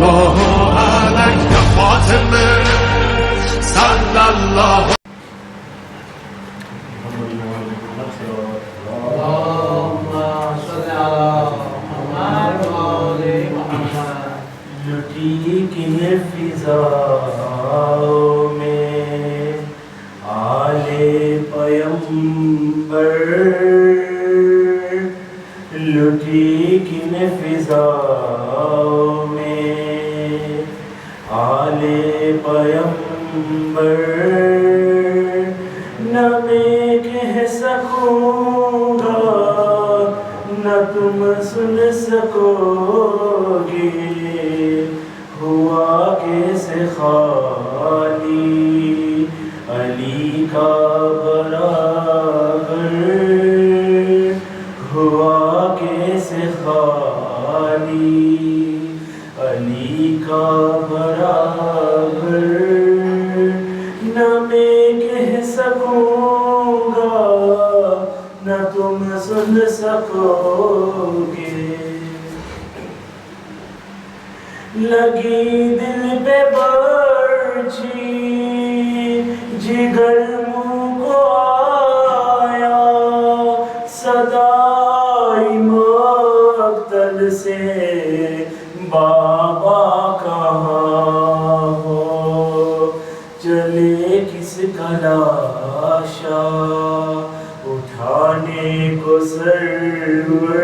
الله عليك يا فاطمة صلى الله اللهم صل على محمد وآل محمد. لٹی کن فضاؤں میں آل پیمبر، لٹی کن فضاؤں میں آل پیمبر، نہ میں کہہ سکوں گا نہ تم سن سکو گے، ہوا کیسے خالی علی کا برابر، ہوا کیسے خالی علی کا برابر، نہ میں کہہ سکوں گا نہ تم سن سکو گے، لگی دل پہ برچھی جگر منہ کو آیا، صدائی مقتل سے بابا کہاں ہو، چلے کس کا لاشا اٹھانے کو سرور،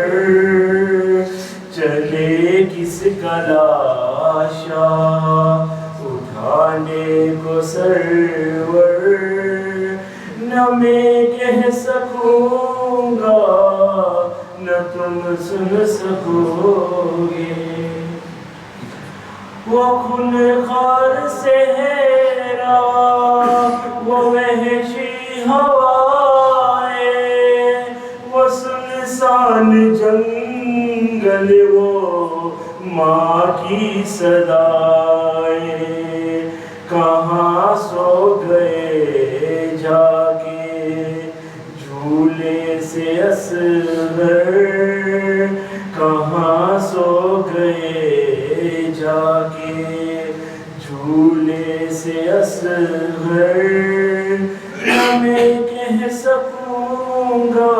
چلے کس کا لاشا اٹھانے کو سرور، نہ میں کہہ سکوں گا نہ تم سن سکو گے، وہ خونخوار صحرا وہ وحشی ہوائیں، وہ سنسان جنگل وہ ماں کی صدائیں، کہاں سو گئے جا کے جھولے سے اصغر، کہاں سو گئے جا کے جھولے سے اصغر، نہ میں کہہ سکوں گا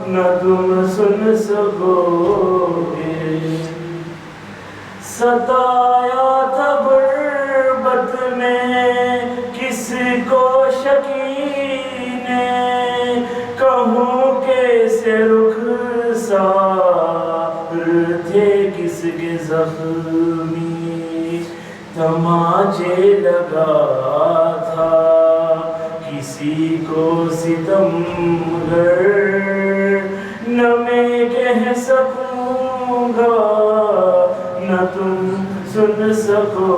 نہ تم سن سکو گے، ستایا تھا غربت میں کس کو شکی نے، کہوں کیسے رخسار تھے کس کے زخمی، تماچے لگا تھا کسی کو ستمگر، نہ میں کہہ سکوں گا نہ تم سن سکو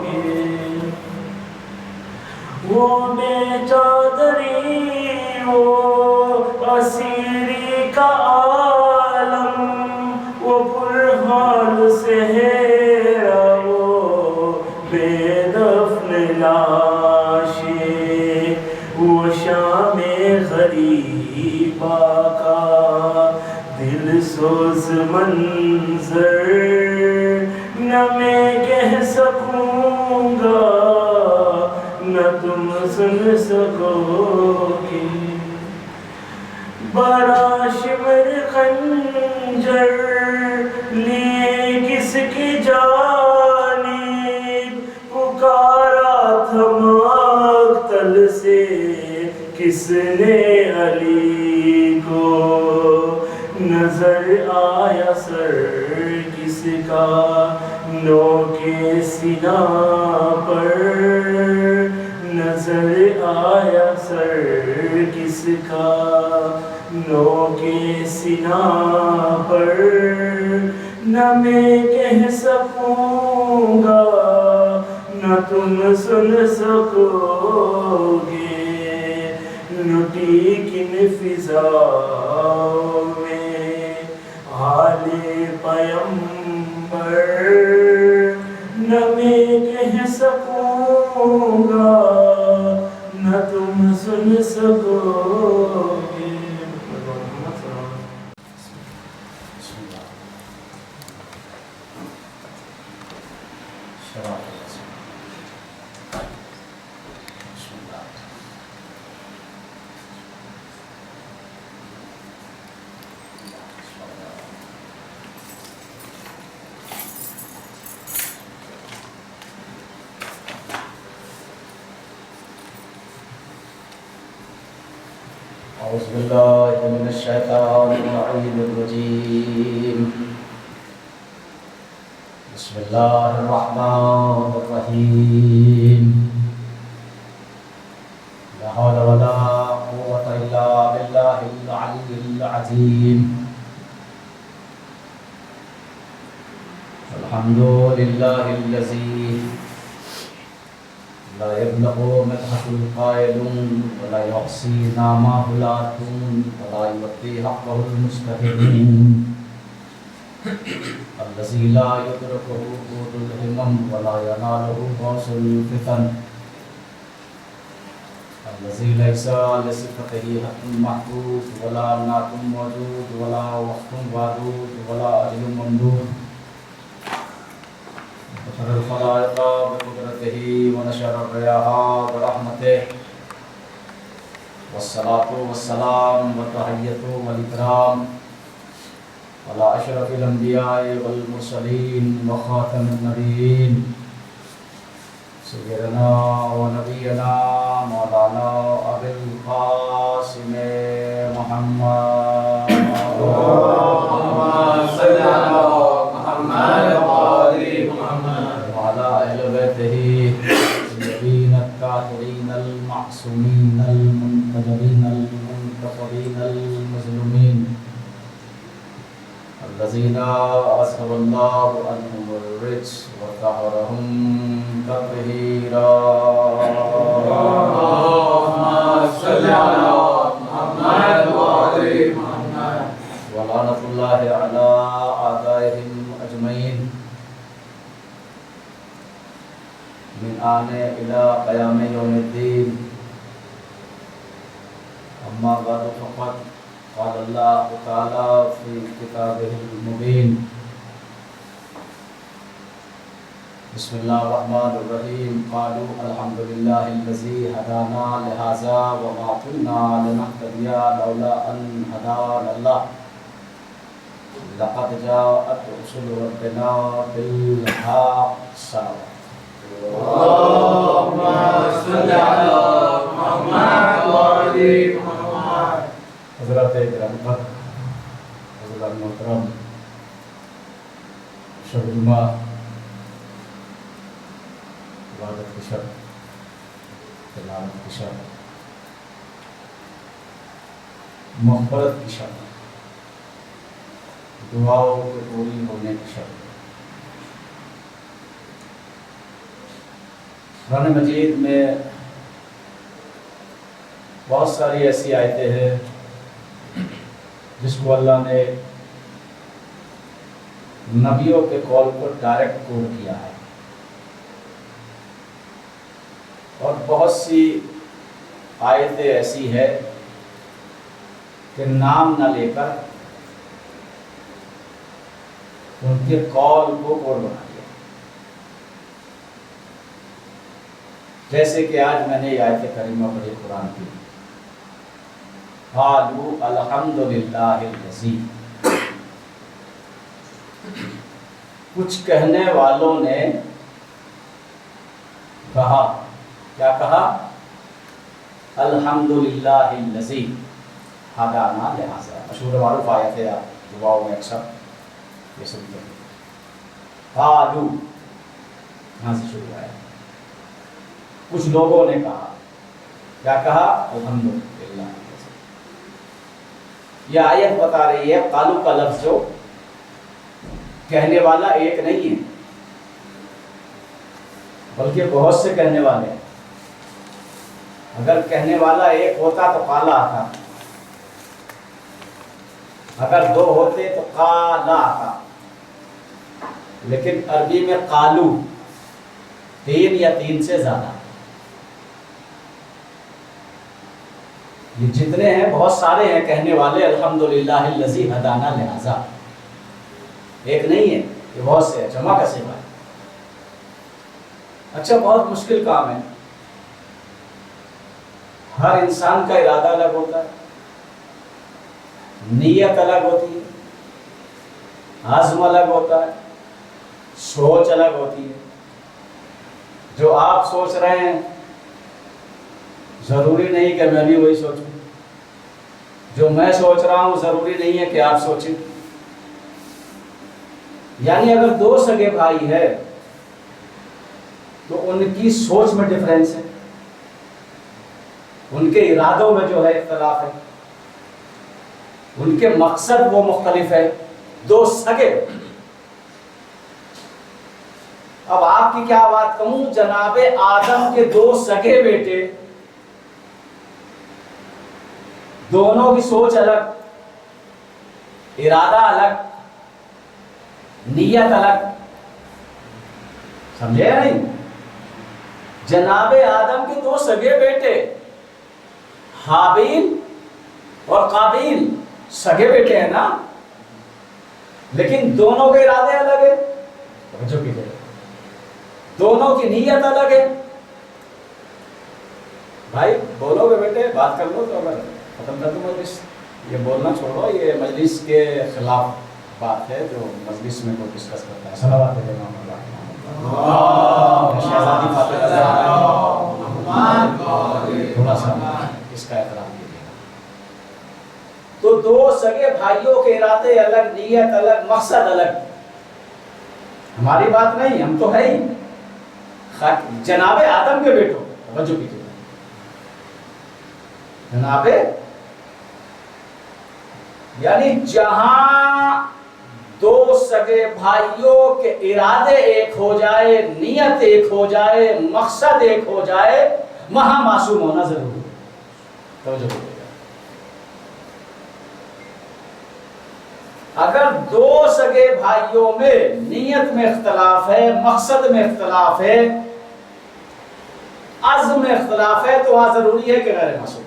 گے، وہ بے چادری وہ اسیری کا عالم، وہ پرحال صحرا وہ بے دفن لاشیں، وہ شام غریبہ کا دل سوز منظر، نہ میں کہہ سکوں گا نہ تم سن سکو گے، برا شمر خنجر لیے کس کی جانب، پکارا تھا مقتل سے کس نے علی کو، نظر آیا سر کس کا نو کے سینہ پر، نظر آیا سر کس کا نو کے سینہ پر، نہ میں کہہ سکوں گا نہ تم سن سکو گے، لٹی کن فضاؤں میں آل پیمبر، نہ میں کہہ سکوں گا نہ تم سن سکو گے۔ أعوذ بالله من الشيطان الرجيم بسم الله الرحمن الرحيم لا حول ولا قوة إلا بالله العلي العظيم الحمد لله الذي لا يبلغ مدحه القائل ولا يحصي نعمه العاتون ولا يوفي حقه المستحقين الذي لا يدركه قوت الهمم ولا يناله غوث الفتن الذي ليس لصفته حق محدود ولا نعت موجود ولا وقت وعدود ولا أجل ممدود وفر الخلائق بقدرته ونشر الرياح برحمته والصلاة والسلام والتحية والإكرام على أشرف الأنبياء والمرسلين وخاتم النبيين سيدنا ونبينا مولانا أبي القاسم محمد اللهم صل على محمد وآل محمد وعلى أهل بيته الطيبين الطاهرين المعصومين المنتجبين المنتقبين المظلومين الذين أذهب الله عنهم الرجس وطهرهم تطهيرا اللهم صل على محمد وآل محمد ولعنة الله على أعدائهم أجمعين من آن إلى قيام يوم الدين أما بعد فقد قال الله تعالى في كتابه المبين بسم الله الرحمن الرحيم قالوا الحمد لله الذي هدانا لهذا وما كنا لنهتدي لولا أن هدانا الله لقد جاءت رسل ربنا بالحق اللهم صل على محمد وآل محمد حضرات کرام حضرات محترم شب جمعہ عبادت کی شب تلاوت کی شب مغفرت کی شب دعاؤں کے پوری ہونے کی شب قرآن مجید میں بہت ساری ایسی آیتیں ہیں جس کو اللہ نے نبیوں کے قول کو ڈائریکٹ کوٹ کیا ہے اور بہت سی آیتیں ایسی ہے کہ نام نہ لے کر ان کے قول کو کوٹ بنا دیا جیسے کہ آج میں نے یہ آیت کریمہ پڑھی قرآن کی قالوا الحمدللہ الذی کچھ کہنے والوں نے کہا کیا کہا الحمدللہ الذی ہدانا لہذا مشہور معروف آیت ہے آپ دعاؤں میں اکثر یہ سنتے ہیں قالوا یہاں سے شروع ہے کچھ لوگوں نے کہا کیا کہا الحمدللہ یہ آیت بتا رہی ہے قالو کا لفظ جو کہنے والا ایک نہیں ہے بلکہ بہت سے کہنے والے ہیں اگر کہنے والا ایک ہوتا تو قالا آتا اگر دو ہوتے تو قالا آتا لیکن عربی میں قالو تین یا تین سے زیادہ یہ جتنے ہیں بہت سارے ہیں کہنے والے الحمدللہ الذی ہدانا لہذا ایک نہیں ہے یہ بہت سے جمع کا صیغہ ہے اچھا بہت مشکل کام ہے. ہر انسان کا ارادہ الگ ہوتا ہے، نیت الگ ہوتی ہے، عزم الگ ہوتا ہے، سوچ الگ ہوتی ہے. جو آپ سوچ رہے ہیں ضروری نہیں کہ میں بھی وہی سوچوں، جو میں سوچ رہا ہوں ضروری نہیں ہے کہ آپ سوچیں. یعنی اگر دو سگے بھائی ہے تو ان کی سوچ میں ڈفرینس ہے، ان کے ارادوں میں جو ہے اختلاف ہے، ان کے مقصد وہ مختلف ہے. دو سگے. اب آپ کی کیا بات کہوں، جناب آدم کے دو سگے بیٹے، دونوں کی سوچ الگ، ارادہ الگ، نیت الگ. سمجھے نہیں؟ جناب آدم کے دو سگے بیٹے حابیل اور قابیل سگے بیٹے ہیں نا، لیکن دونوں کے ارادے الگ ہیں، دونوں کی نیت الگ ہے. بھائی بولو گے بیٹے، بات کر لو تو اگر ختم کر دو مجلس. یہ بولنا چھوڑو، یہ مجلس کے خلاف بات ہے جو مجلس میں کوئی ڈسکس کرتا ہے. صلوات علی محمد. شہزادی فاطمہ تھوڑا سا اس کا احترام کیجیے. تو دو سگے بھائیوں کے ارادے الگ، نیت الگ، مقصد الگ. ہماری بات نہیں، ہم تو ہے ہی جناب آدم کے بیٹوں. توجہ کیجیے، جناب یعنی جہاں دو سگے بھائیوں کے ارادے ایک ہو جائے، نیت ایک ہو جائے، مقصد ایک ہو جائے، وہاں معصوم ہونا ضروری ہے. توجہ کیجیے. اگر دو سگے بھائیوں میں نیت میں اختلاف ہے، مقصد میں اختلاف ہے، عزم میں اختلاف ہے، تو وہاں ضروری ہے کہ غیر معصوم.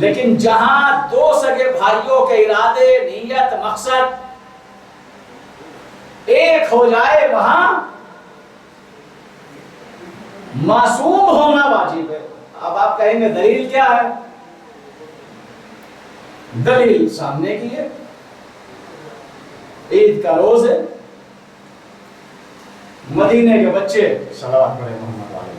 لیکن جہاں دو سگے بھائیوں کے ارادے، نیت، مقصد ایک ہو جائے، وہاں معصوم ہونا واجب ہے. اب آپ کہیں گے دلیل کیا ہے؟ دلیل سامنے کی ہے. عید کا روز ہے، مدینے کے بچے صلوات پڑھے محمد والے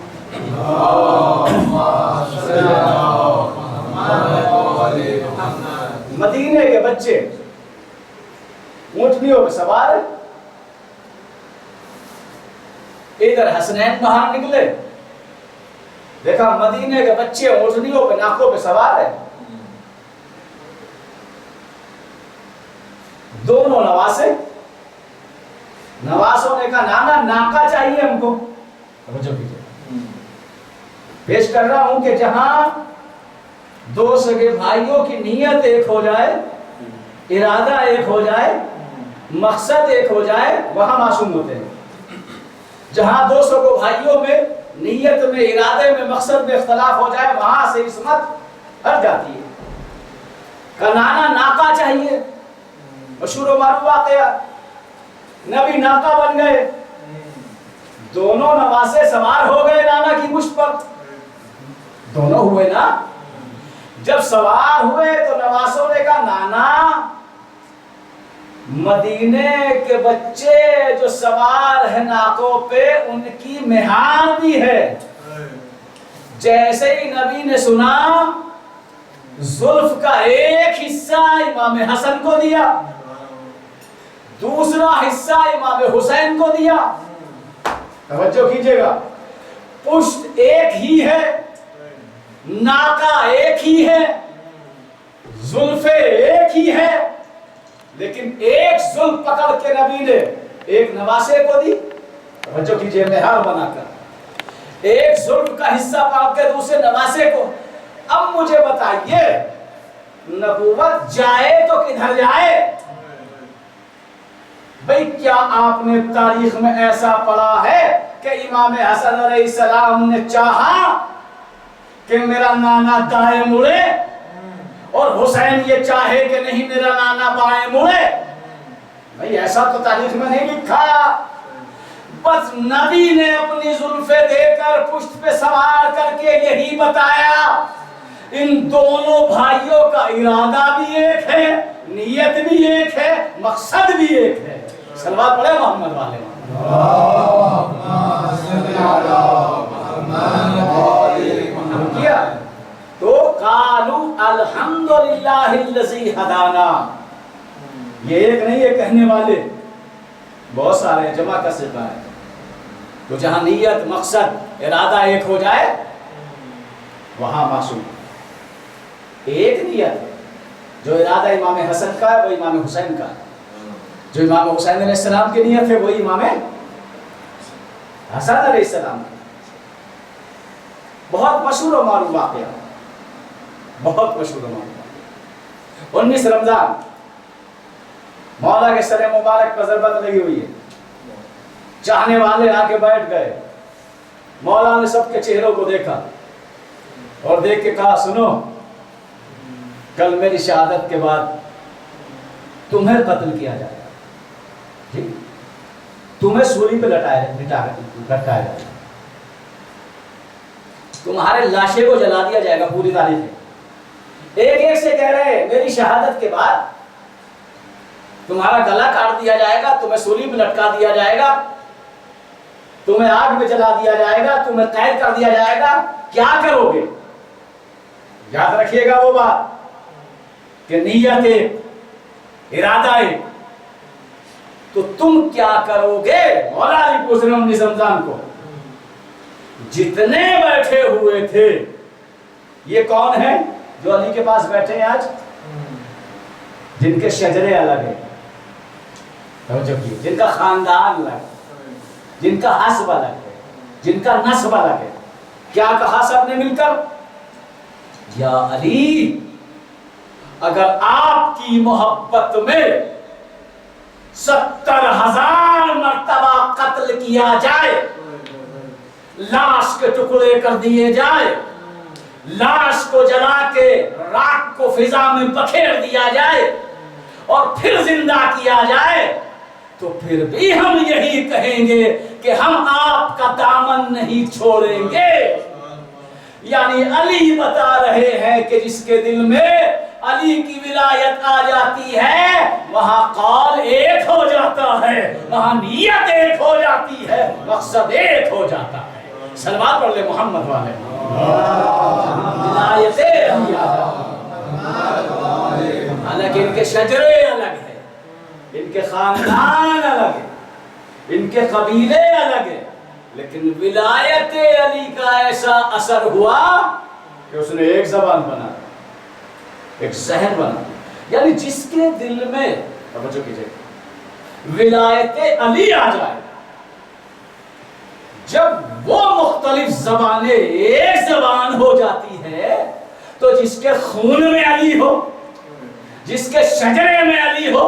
مدینے کے بچے اونٹنیوں پہ سوار، ادھر حسنین باہر نکلے، دیکھا مدینے کے بچے اونٹنیوں پہ، ناکوں پہ سوار ہے. دونوں نواسے، نواسوں نے کہا نانا ناکا چاہیے ہم کو. پیش کر رہا ہوں کہ جہاں دو سگے بھائیوں کی نیت ایک ہو جائے، ارادہ ایک ہو جائے، مقصد ایک ہو جائے، وہاں معصوم ہوتے ہیں. جہاں دو سگے بھائیوں میں نیت میں، ارادے میں، مقصد میں اختلاف ہو جائے، وہاں سے عصمت ہٹ جاتی ہے. کہ نانا ناکا چاہیے، مشہور و معروف واقعہ، نبی ناکا بن گئے، دونوں نواسے سوار ہو گئے نانا کی مشت پر. دونوں ہوئے نا. جب سوار ہوئے تو نواسوں نے کہا نانا مدینے کے بچے جو سوار ہیں ناکوں پہ، ان کی مہار بھی ہے. جیسے ہی نبی نے سنا، زلف کا ایک حصہ امام حسن کو دیا، دوسرا حصہ امام حسین کو دیا. توجہ کیجئے گا، پشت ایک ہی ہے، ناکا ایک ہی ہے، زلفیں ایک ہی ہے، لیکن ایک زلف پکڑ کے نبی نے ایک نواسے کو دی. توجہ کیجئے، مہار بنا کر ایک زلف کا حصہ پکڑ کے دوسرے نواسے کو. اب مجھے بتائیے، نبوت جائے تو کدھر جائے؟ بھئی کیا آپ نے تاریخ میں ایسا پڑھا ہے کہ امام حسن علیہ السلام نے چاہا کہ میرا نانا دائیں مڑے اور حسین یہ چاہے کہ نہیں میرا نانا بائیں مڑے؟ بھئی ایسا تو تاریخ میں نہیں لکھا. بس نبی نے اپنی زلفیں دے کر پشت پہ سوار کر کے یہی بتایا ان دونوں بھائیوں کا ارادہ بھی ایک ہے، نیت بھی ایک ہے، مقصد بھی ایک ہے. صلوات پڑھے محمد والے. کیا تو قالوا الحمدللہ الذی ہدانا. یہ ایک نہیں ہے کہنے والے، بہت سارے جمع کا صفہ ہے. تو جہاں نیت مقصد ارادہ ایک ہو جائے وہاں معصوم. ایک نیت ہے، جو ارادہ امام حسن کا ہے وہ امام حسین کا ہے، جو امام حسین علیہ السلام کی نیت ہے وہی امام حسن علیہ السلام کی. بہت مشہور و معروف واقعہ، بہت مشہور و معروف. 19 رمضان مولا کے سر مبارک پر ضربت لگی ہوئی ہے. چاہنے والے آ کے بیٹھ گئے. مولا نے سب کے چہروں کو دیکھا اور دیکھ کے کہا سنو، کل میری شہادت کے بعد تمہیں قتل کیا جائے گا، جی تمہیں سولی پہ لٹکایا جائے گا، تمہارے لاشیں کو جلا دیا جائے گا. پوری تاریخ ہے. ایک ایک سے کہہ رہے ہیں میری شہادت کے بعد تمہارا گلا کاٹ دیا جائے گا، تمہیں سولی پہ لٹکا دیا جائے گا، تمہیں آگ میں جلا دیا جائے گا، تمہیں قید کر دیا جائے گا. کیا کرو گے؟ یاد رکھیے گا وہ بات کہ نیت ایک، ارادہ ایک. تو تم کیا کرو گے؟ مولا علی پوچھ رہے ہیں 19 رمضان کو. جتنے بیٹھے ہوئے تھے، یہ کون ہیں جو علی کے پاس بیٹھے ہیں آج؟ جن کے شجرے الگ ہیں، جن کا خاندان الگ ہے، جن کا حسب الگ ہے، جن کا نسب الگ ہے. کیا کہا سب نے مل کر؟ یا علی، اگر آپ کی محبت میں 70,000 مرتبہ قتل کیا جائے، لاش کے ٹکڑے کر دیے جائے، لاش کو جلا کے راکھ کو فضا میں بکھیر دیا جائے اور پھر زندہ کیا جائے، تو پھر بھی ہم یہی کہیں گے کہ ہم آپ کا دامن نہیں چھوڑیں گے. یعنی علی بتا رہے ہیں کہ جس کے دل میں علی کی ولایت آ جاتی ہے وہاں قول ایک ہو جاتا ہے، وہاں نیت ایک ہو جاتی ہے، مقصد ایک ہو جاتا ہے. صلوات پڑھ لے محمد والے. ولایت علی آ جاتی، حالانکہ ان کے شجرے الگ ہیں، ان کے خاندان الگ ہیں، ان کے قبیلے الگ ہیں، لیکن ولایت علی کا ایسا اثر ہوا کہ اس نے ایک زبان بنا، ایک ذہن بنا. یعنی جس کے دل میں توجہ کیجئے ولایت علی آ جائے، جب وہ مختلف زبانیں ایک زبان ہو جاتی ہے، تو جس کے خون میں علی ہو، جس کے شجرے میں علی ہو.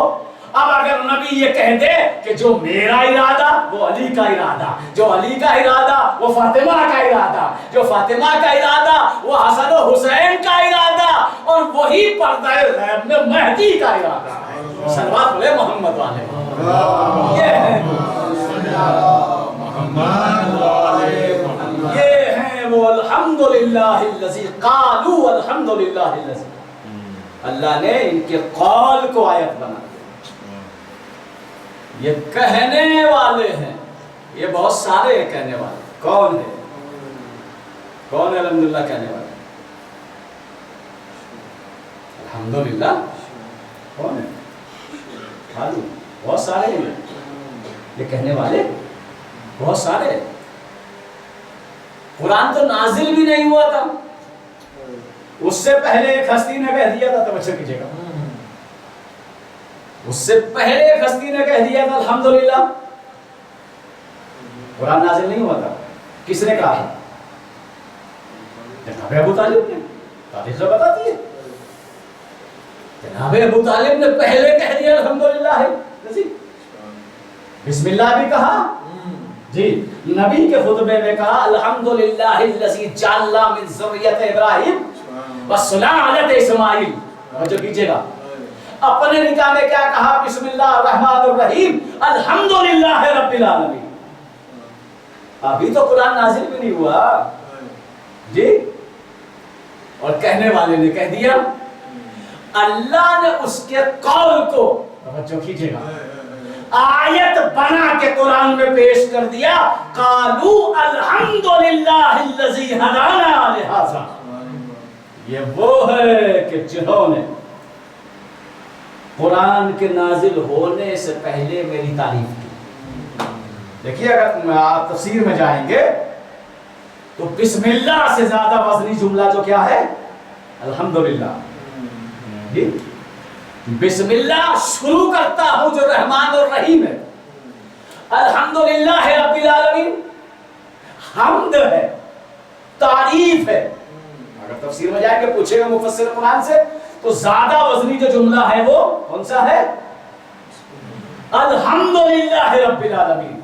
اب اگر نبی یہ کہہ دے کہ جو میرا ارادہ وہ علی کا ارادہ، جو علی کا ارادہ وہ فاطمہ کا ارادہ، جو فاطمہ کا ارادہ وہ حسن و حسین کا ارادہ، اور وہی پردہ غیب میں مہدی کا ارادہ ہے. صلوات پڑھے محمد والے. یہ ہیں وہ الحمدللہ الذی قالوا الحمدللہ الذی. اللہ نے ان کے قول کو آیت بنا. یہ کہنے والے ہیں، یہ بہت سارے ہیں کہنے والے. کون ہے؟ کون ہے الحمدللہ کہنے والے؟ الحمدللہ کون ہے؟ معلوم بہت سارے ہیں. یہ کہنے والے بہت سارے ہیں. قرآن تو نازل بھی نہیں ہوا تھا، اس سے پہلے ایک ہستی نے کہہ دیا تھا. توجہ کیجئے گا، اس سے پہلے ایک ہستی نے کہہ دیا تھا الحمدللہ. قرآن نازل نہیں ہوا تھا. کس نے کہا؟ جناب ابو طالب نے. تاریخ بتاتی ہے جناب ابو طالب نے پہلے کہہ دیا الحمدللہ ہے. بسم اللہ بھی کہا جی. نبی کے خطبے میں کہا الحمدللہ الذی جعل من ذریۃ ابراہیم وصلاۃ اسماعیل. توجہ کیجئے گا. اپنے نکاح میں کیا کہا؟ بسم اللہ الرحمن الرحیم الحمدللہ رب العالمین. ابھی تو قرآن نازل بھی نہیں ہوا جی، اور کہنے والے نے کہہ دیا، اللہ نے اس کے قول کو توجہ کیجئے گا آیت بنا کے قرآن میں پیش کر دیا، قالوا الحمدللہ الذی ہدانا لہذا، یہ وہ ہے کہ جنہوں نے قرآن کے نازل ہونے سے پہلے میری تعریف کی۔ دیکھیے اگر آپ تفسیر میں جائیں گے تو بسم اللہ سے زیادہ وزنی جملہ جو کیا ہے؟ الحمدللہ۔ جی بسم اللہ شروع کرتا ہوں جو رحمان اور رحیم ہے، الحمدللہ رب العالمین، حمد ہے، تعریف ہے۔ اگر تفسیر میں جائیں گے پوچھے گا مفسر قرآن سے تو زیادہ وزنی جو جملہ ہے وہ کون سا ہے؟ الحمدللہ رب العالمین،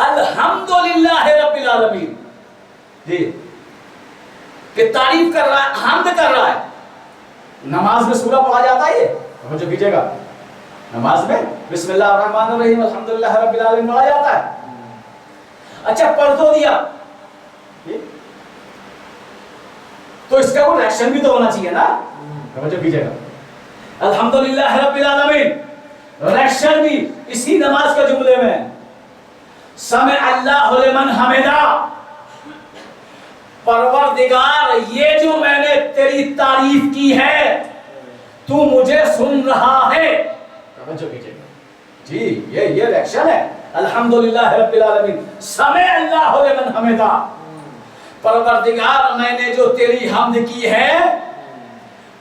الحمدللہ رب العالمین، جی کہ تعریف کر رہا ہے، حمد کر رہا ہے۔ نماز میں سورہ پڑھا جاتا ہے، یہ توجہ کیجئے گا، نماز میں بسم اللہ الرحمن الرحیم الحمدللہ رب العالمین پڑھا جاتا ہے۔ اچھا پڑھ تو دیا تو اس کا کوئی ریاکشن بھی تو ہونا چاہیے نا، توجہ کیجئے گا، الحمدللہ رب العالمین، ریاکشن بھی اسی نماز کے جملے میں، سمع اللہ لمن حمدہ، پروردگار یہ جو میں نے تیری تعریف کی ہے تو مجھے سن رہا ہے، توجہ کیجئے گا جی، یہ ریاکشن ہے، الحمدللہ رب العالمین، سمع اللہ لمن حمدہ، پروردگار میں نے جو تیری حمد کی ہے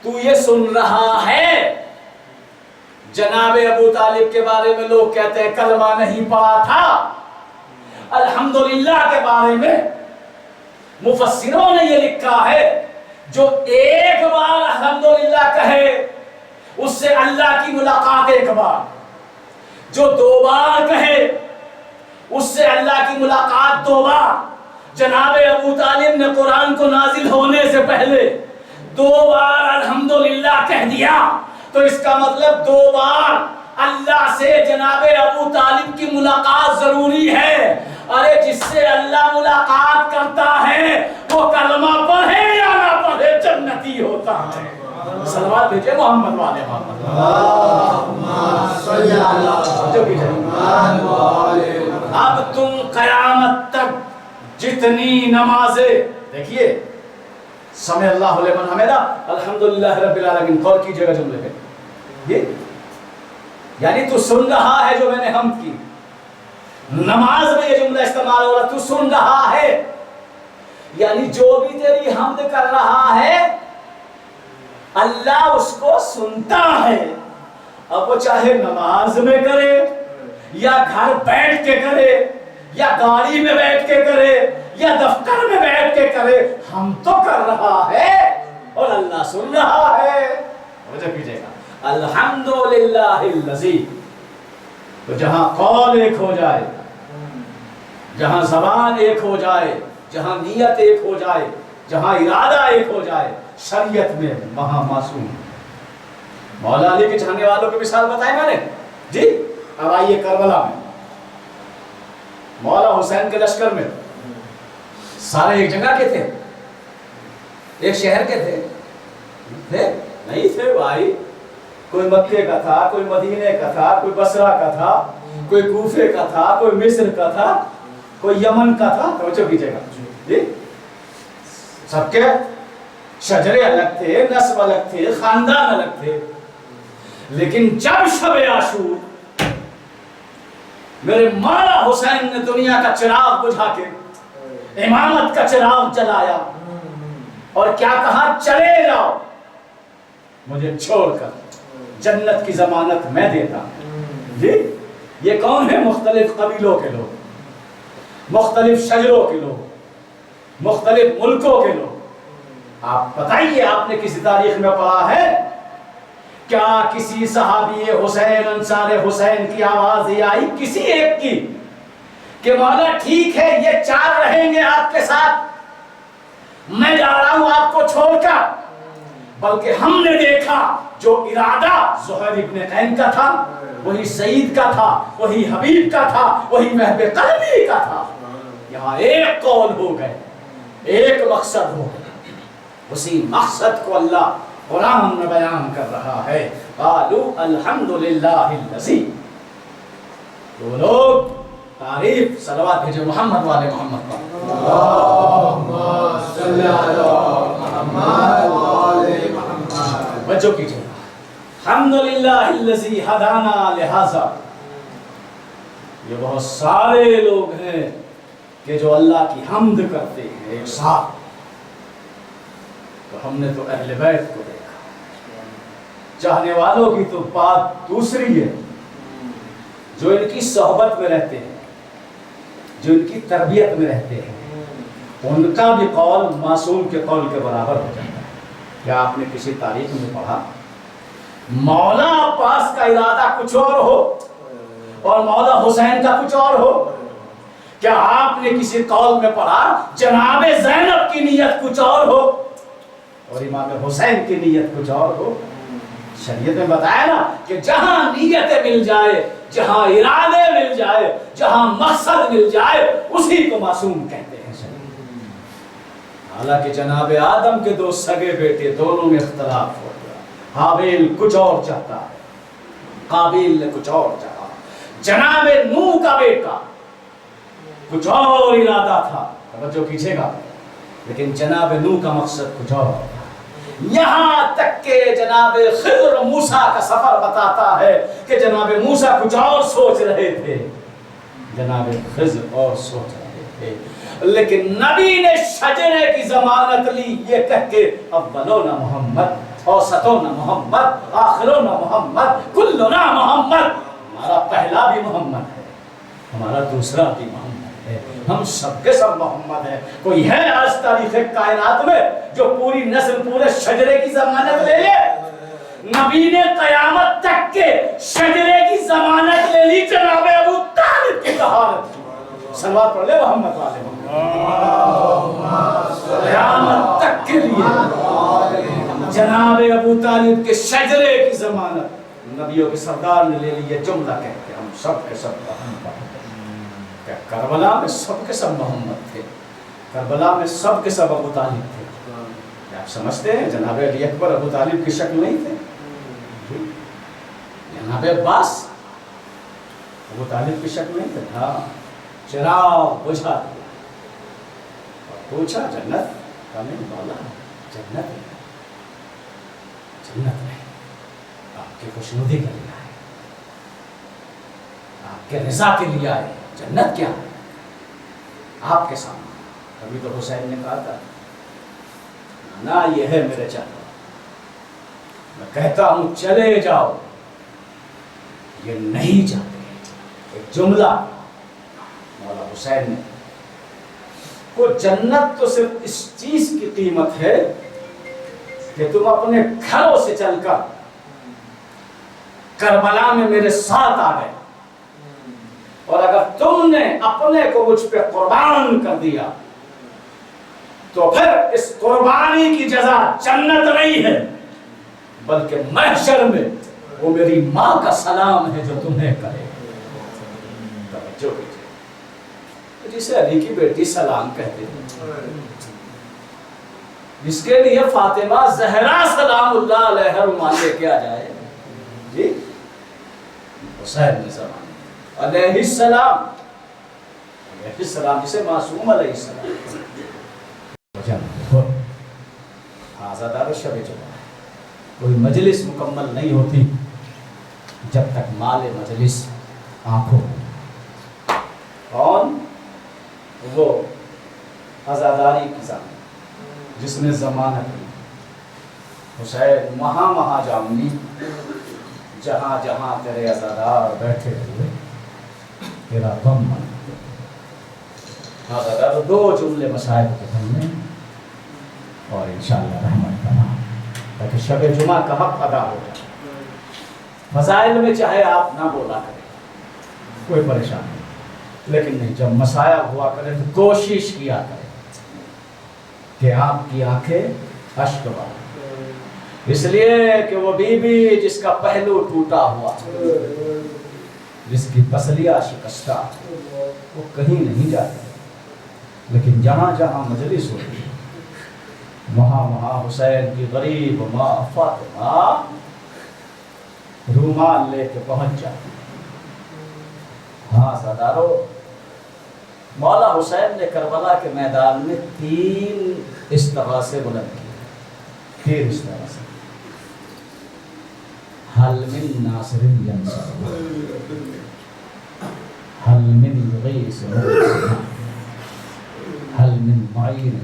تو یہ سن رہا ہے۔ جناب ابو طالب کے بارے میں لوگ کہتے ہیں کلمہ نہیں پڑھا تھا، الحمدللہ کے بارے میں مفسروں نے یہ لکھا ہے جو ایک بار الحمدللہ کہے اس سے اللہ کی ملاقات ایک بار، جو دو بار کہے اس سے اللہ کی ملاقات دو بار۔ جناب ابو طالب نے قرآن کو نازل ہونے سے پہلے دو بار الحمدللہ کہہ دیا، تو اس کا مطلب دو بار اللہ سے جناب ابو طالب کی ملاقات ضروری ہے۔ ارے جس سے اللہ ملاقات کرتا ہے وہ کلمہ پڑھے یا نہ پڑھے جنتی ہوتا ہے۔ صلوات بھیجئے محمد والے محمد، اللہم صلی علی محمد۔ اب تم قیامت تک جتنی نمازیں، دیکھیے سمع اللہ لمن حمدہ الحمدللہ رب العالمین، غور کیجئے گا جملے پہ، یہ یعنی تو سن رہا ہے جو میں نے حمد کی، نماز میں یہ جملہ استعمال ہو رہا تو سن رہا ہے، یعنی جو بھی تیری حمد کر رہا ہے اللہ اس کو سنتا ہے، اب وہ چاہے نماز میں کرے یا گھر بیٹھ کے کرے یا گاڑی میں بیٹھ کے کرے یا دفتر میں بیٹھ کے کرے، ہم تو کر رہا ہے اور اللہ سن رہا ہے۔ توجہ کیجئے گا، الحمدللہ الذی، تو جہاں قول ایک ہو جائے، جہاں زبان ایک ہو جائے، جہاں نیت ایک ہو جائے، جہاں ارادہ ایک ہو جائے، شریعت میں وہاں معصوم۔ مولا علی کے چاہنے والوں کی مثال بتائی میں نے جی۔ اب آئیے کربلا میں، مولا حسین کے لشکر میں سارے ایک جگہ کے تھے، ایک شہر کے تھے نہیں تھے بھائی، کوئی مکے کا تھا، کوئی مدینے کا تھا، کوئی بصرہ کا تھا، کوئی کوفے کا تھا، کوئی مصر کا تھا، کوئی یمن کا تھا، توجہ کیجئے گا جی۔ سب کے شجرے الگ تھے، نسب الگ تھے، خاندان الگ تھے، لیکن جب شب عاشور میرے مولا حسین نے دنیا کا چراغ بجھا کے امامت کا چراغ جلایا اور کیا کہا، چلے جاؤ مجھے چھوڑ کر، جنت کی ضمانت میں دیتا ہوں جی۔ یہ کون ہے؟ مختلف قبیلوں کے لوگ، مختلف شجروں کے لوگ، مختلف ملکوں کے لوگ۔ آپ بتائیے آپ نے کسی تاریخ میں پڑھا ہے کیا کسی صحابی حسین انصار حسین کی آواز یہ آئی کسی ایک کی کہ مولا ٹھیک ہے یہ چار رہیں گے آپ کے ساتھ، میں جا رہا ہوں آپ کو چھوڑ کر، بلکہ ہم نے دیکھا جو ارادہ زہیر ابن قین کا تھا وہی سعید کا تھا، وہی حبیب کا تھا، وہی محب قلبی کا تھا۔ یہاں ایک قول ہو گئے، ایک مقصد ہو گئے، اسی مقصد کو اللہ قرآن میں بیان کر رہا ہے۔ قالوا الحمدللہ الذی، وہ لوگ تعریف صلوات بھیجے محمد والے محمد پر۔ اللہم صلی علی محمد وآل محمد۔ بچوں کیجئے الحمدللہ الذی ہدانا لہذا، یہ بہت سارے لوگ ہیں کہ جو اللہ کی حمد کرتے ہیں ایک ساتھ، تو ہم نے تو اہل بیت کو دیکھا، چاہنے والوں کی تو بات دوسری ہے، جو ان کی صحبت میں رہتے ہیں، جو ان کی تربیت میں رہتے ہیں، ان کا بھی قول معصوم کے قول کے برابر ہو جاتا ہے۔ کیا آپ نے کسی تاریخ میں پڑھا مولا عباس کا ارادہ کچھ اور ہو اور مولا حسین کا کچھ اور ہو؟ کیا آپ نے کسی قول میں پڑھا جناب زینب کی نیت کچھ اور ہو اور امام حسین کی نیت کچھ اور ہو؟ شریعت میں بتایا نا کہ جہاں نیتیں مل جائے، جہاں ارادے مل جائے، جہاں مقصد مل جائے، اسی کو معصوم کہتے ہیں۔ حالانکہ جناب آدم کے دو سگے بیٹے، دونوں میں اختلاف ہو گیا، حابیل کچھ اور چاہتا ہے، قابیل نے کچھ اور چاہا، جناب نوح کا بیٹا کچھ اور ارادہ تھا، توجہ کیجئے گا، لیکن جناب نوح کا مقصد کچھ اور تھا۔ یہاں تک کہ جناب خضر و موسیٰ کا سفر بتاتا ہے کہ جناب موسیٰ کچھ اور سوچ رہے تھے، جناب خضر اور سوچ رہے تھے، لیکن نبی نے شجرے کی ضمانت لی یہ کہہ کے اولون محمد، اوسطون محمد، آخرون محمد، کلنا محمد، ہمارا پہلا بھی محمد ہے، ہمارا دوسرا بھی محمد ہے، ہم سب کے سب محمد ہیں۔ کوئی ہے آج تاریخ کائنات میں جو پوری نسل پورے شجرے کی ضمانت لے لے؟ نبی نے قیامت تک کے شجرے کی ضمانت لے لی، جناب ابو طالب کی طہارت کی۔ صلوات پڑھ لے محمد والے محمد، قیامت تک کے لیے جناب ابو طالب کے شجرے کی ضمانت نبیوں کے سردار نے لے لی۔ یہ جملہ کہتے ہم سب کے سب محمد، کہ کربلا میں سب کے سب محمد تھے، کربلا میں سب کے سب ابو طالب تھے۔ آپ سمجھتے ہیں جناب علی اکبر ابو طالب کی شکل نہیں تھے؟ جناب عباس ابو طالب کی شکل نہیں تھے؟ ہاں، چراغ بجھا دیا اور پوچھا جنت کا نہیں مولا، جنت ہے، جنت ہے، آپ کی خوشنودی کے لیے آئے، آپ کے رضا کے لیے آئے، جنت کیا ہے آپ کے سامنے۔ ابھی تو حسین نے کہا تھا نا یہ ہے میرے چاہتا، میں کہتا ہوں چلے جاؤ، یہ نہیں جاتے۔ ایک جملہ مولا حسین نے، کو جنت تو صرف اس چیز کی قیمت ہے کہ تم اپنے گھروں سے چل کر کربلا میں میرے ساتھ آ گئے، اور اگر تم نے اپنے کو مجھ پہ قربان کر دیا تو پھر اس قربانی کی جزا جنت نہیں ہے بلکہ محشر میں وہ میری ماں کا سلام ہے جو تمہیں کرے۔ توجہ کیجئے، جسے علی کی بیٹی سلام کہتے ہیں، جس کے لیے فاطمہ زہرا سلام اللہ علیہ رومان لے کے آ جائے، جی حسین نے زمان علیہ السلام، علیہ السلام جسے معصوم علیہ السلام، آزادار شب جمعہ، کوئی مجلس مکمل نہیں ہوتی جب تک مال مجلس آنکھوں میں۔ کون؟ وہ عزاداری کی ضمانت جس نے ضمانت لی، حسین وہاں وہاں جاؤں گی جہاں جہاں تیرے عزادار بیٹھے ہوئے، تیرا غم من۔ عزادار دو جملے مصائب کے ہم نے، اور انشاءاللہ رحمت کرنا تاکہ شب جمعہ کا حق ادا ہو جائے۔ مسائل میں چاہے آپ نہ بولا کریں، کوئی پریشان نہیں، لیکن نہیں، جب مسائل ہوا کریں تو کوشش کیا کریں کہ آپ کی آنکھیں اشک باریں، اس لیے کہ وہ بیوی جس کا پہلو ٹوٹا ہوا، جس کی پسلیاں شکستہ، وہ کہیں نہیں جاتی، لیکن جہاں جہاں مجلس ہوتی وہاں وہاں حسین کی غریب ماں فاطمہ رومال لے کے پہنچ جاتی۔ ہاں سردارو، مولا حسین نے کربلا کے میدان میں 3 استغاثے بلند کیے، 3 استغاثے۔ حل من ناصر ینصر، حل من یغیث مغیث، حل من معین۔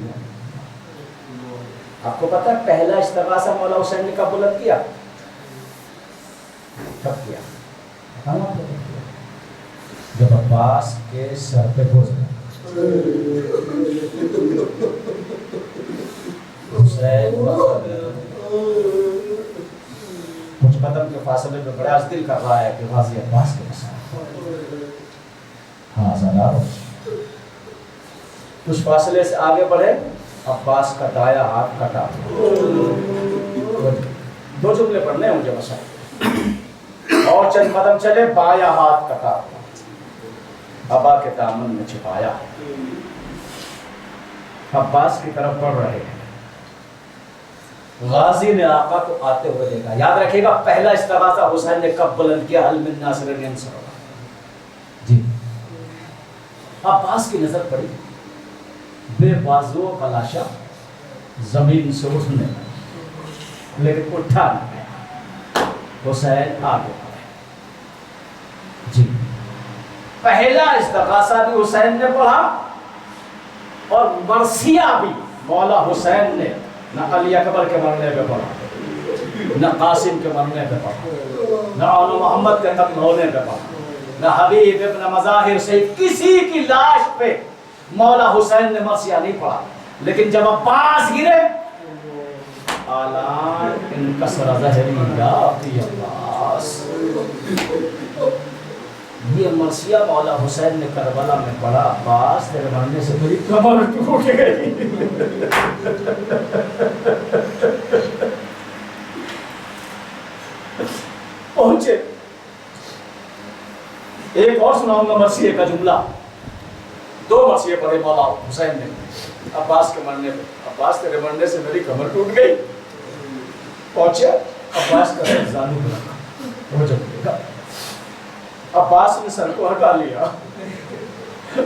آپ کو پتہ ہے پہلا استغاثہ مولا حسین نے کب بلند کیا؟ کب کیا؟ جب عباس کے سر پہ گزرا حسین کچھ قدم کے فاصلے پہ بڑا دل کر رہا ہے کہ غازی عباس کے مسائل۔ ہاں سردارو، کچھ فاصلے سے آگے بڑھے، عباس کا دایا ہاتھ کٹا۔ 2 جملے پڑھنے ہیں مجھے مسائل۔ اور چند قدم چلے، بایاں ہاتھ کٹا، ابا کے دامن میں چھپایا۔ عباس کی طرف بڑھ رہے ہیں، غازی نے آقا کو آتے ہوئے دیکھا۔ یاد رکھیے گا پہلا استغاثہ حسین نے کب بلند کیا؟ حل من ناصر ینصر۔ جی، عباس کی نظر پڑی، بے بازو کا لاشا زمین سے اٹھنے لگا، لیکن اٹھا نہ گیا۔ حسین آگے بڑھے۔ جی، پہلا استغاثہ بھی حسین نے پڑھا، اور مرثیہ بھی مولا حسین نے نہ علی اکبر کے مرنے پہ پڑھا، نہ قاسم کے مرنے پہ پڑھا، نہ اولو محمد کے قتل ہونے پہ پڑھا، نہ حبیب ابن مظاہر سے کسی کی لاش پہ مولا حسین نے مرثیہ نہیں پڑھا۔ لیکن جب عباس گرے، آلان انکسر ظہری یا فی عباس، یہ مرثیہ مولا حسین نے کربلا میں پڑھا، عباس تیرے مرنے سے میری کمر ٹوٹ گئی۔ پہنچے، ایک اور سناؤں گا مرثیے کا جملہ۔ 2 مرثیے پڑھے مولا حسین نے عباس کے مرنے پہ، عباس تیرے مرنے سے میری کمر ٹوٹ گئی۔ پہنچے، عباس کا سر زانو پہ رکھا، وہ جب دیکھا عباس نے سر کو ہٹا لیا،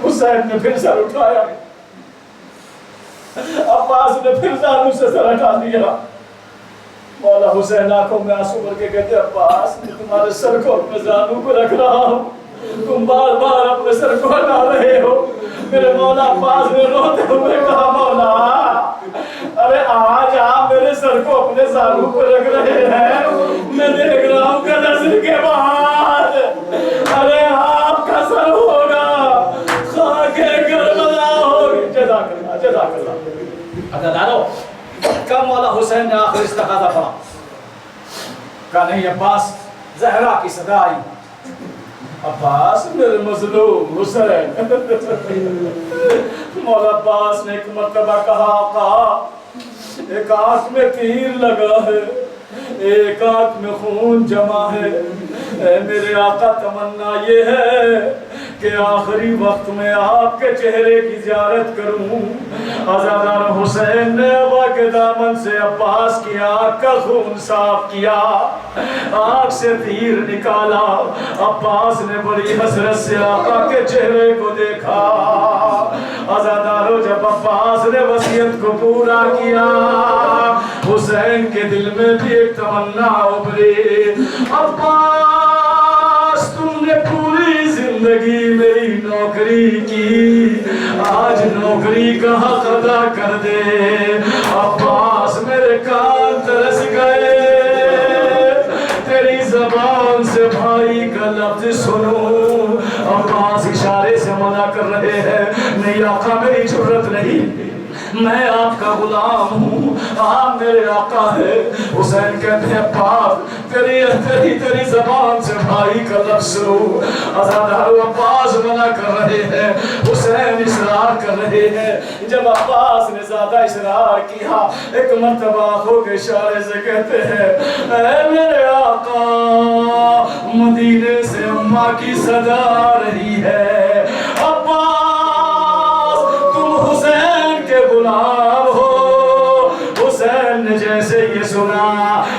حسین نے پھر سر اٹھایا، عباس نے پھر زانو سے سر ہٹا لیا۔ مولا حسین آنکھوں میں آنسو بھر کے کہتے عباس میں تمہارے سر کو اپنے زانو پہ رکھ رہا ہوں، تم بار بار اپنے سر کو ہٹا رہے ہو۔ میرے مولا عباس نے روتے ہوئے کہا مولا ارے آج آپ میرے سر کو اپنے زانو پہ رکھ رہے ہیں، میں دیکھ رہا ہوں کہ نظر کے بعد ارے آپ کا سر ہوگا، خاک کربلا ہوگی۔ جزاک اللہ، جزاک اللہ۔ اگر دارو کب مولا حسین نے آخر استغاثہ پڑھا؟ کہا نہیں عباس، زہرا کی صدا آئی، عباس میرے مظلوم حسین۔ مولا عباس نے ایک مرتبہ کہا آقا ایک آنکھ میں تیر لگا ہے، ایک آنکھ میں خون جمع ہے، اے میرے آقا تمنا یہ ہے کہ آخری وقت میں آپ کے چہرے کی زیارت کروں۔ عزادار حسین نے ابا کے دامن سے عباس کی آنکھ کا خون صاف کیا، آنکھ سے تیر نکالا، عباس نے بڑی حسرت سے آقا کے چہرے کو دیکھا۔ عزادارو جب عباس نے وصیت کو پورا کیا، حسین کے دل میں بھی ایک تمنا ابھری، عباس تم نے پوری زندگی میری نوکری کی، آج نوکری کا حق ادا کر دے۔ عباس میرے کان ترس گئے، تیری زبان سے بھائی کا لفظ سنوں۔ عباس اشارے سے منع کر رہے ہیں، نہیں آقا میری جرت نہیں، میں آپ کا غلام ہوں، آپ میرے آقا ہے۔ حسین کہتے ہیں عباس تیری زبان سے بھائی کا لفظ رو۔ عزادار عباس منع کر رہے ہیں، حسین اصرار کر رہے ہیں۔ جب عباس نے زیادہ اصرار کیا، ایک مرتبہ ہو کے اشارے سے کہتے ہیں اے میرے آقا، مدینے سے اماں کی صدا آ رہی ہے، عباس تم حسین کے غلام ہو۔ حسین نے جیسے یہ سنا،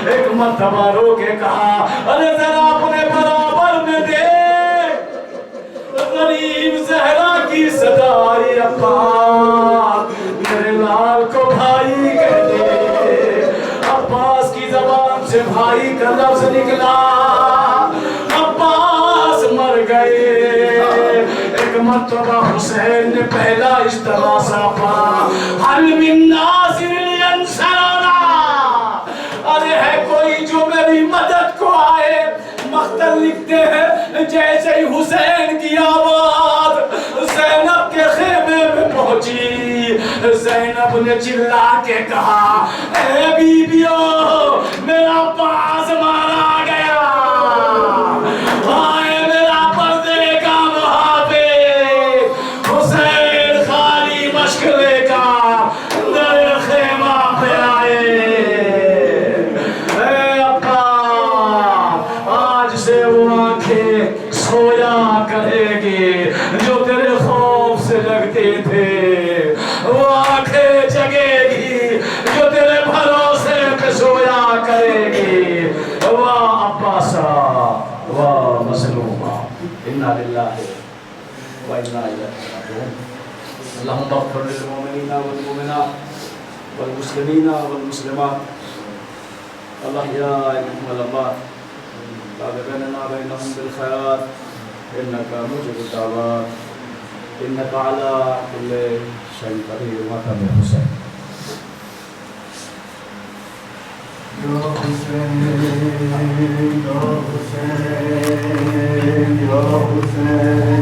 ایک مرتبہ رو کے کہا ارے ذرا اپنے برابر میں دیکھ، غریب زہرا کی صدا آئی، عباس میرے لال کو بھائی کہہ دے۔ عباس کی زبان سے بھائی کا لفظ نکلا، عباس مر گئے۔ ایک مرتبہ حسین نے پہلا استغاثہ پڑھا، حل من ناصر ینصرنا، ارے ہے کوئی جو میری مدد کو آئے۔ مقتل لکھتے ہیں جیسے ہی حسین کی آواز زینب کے خیمے میں پہنچی، زینب نے چلا کے کہا اے بیبیو میرا عباس مارا گیا، آئے میرا پردے کا محافظ حسین خالی مشک لے کر در خیمہ پہ آئے۔ اے عباس آج سے وہ آنکھیں سویا کرے گی جو تیرے خوف سے لگتے تھے، وہ آنکھیں جگے گی جو تیرے بھروسے پہ سویا کرے گی۔ واہ عباسا واہ مظلوما، انا للہ و انا الیہ راجعون۔ اللہم اغفر للمؤمنین والمؤمنات والمسلمین والمسلمات الاحیاء منهم والاموات، تاب بیننا بینہم بالخیرات انک مجیب الدعوات انک علی کل شیء قدیر۔ ماتم حسین۔ یا حسین یا حسین یا حسین